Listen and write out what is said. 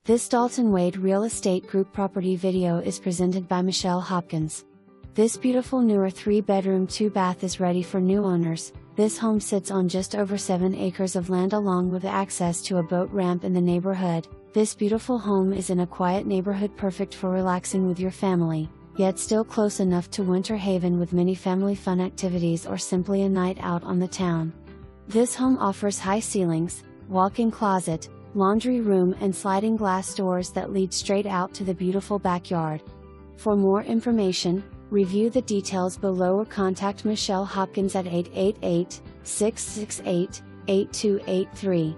This Dalton Wade Real Estate Group property video is presented by Michelle Hopkins. This beautiful newer 3-bedroom 2-bath is ready for new owners. This home sits on just over 7 acres of land along with access to a boat ramp in the neighborhood. This beautiful home is in a quiet neighborhood perfect for relaxing with your family, yet still close enough to Winter Haven with many family fun activities or simply a night out on the town. This home offers high ceilings, walk-in closet, laundry room and sliding glass doors that lead straight out to the beautiful backyard. For more information, review the details below or contact Michelle Hopkins at 888-668-8283.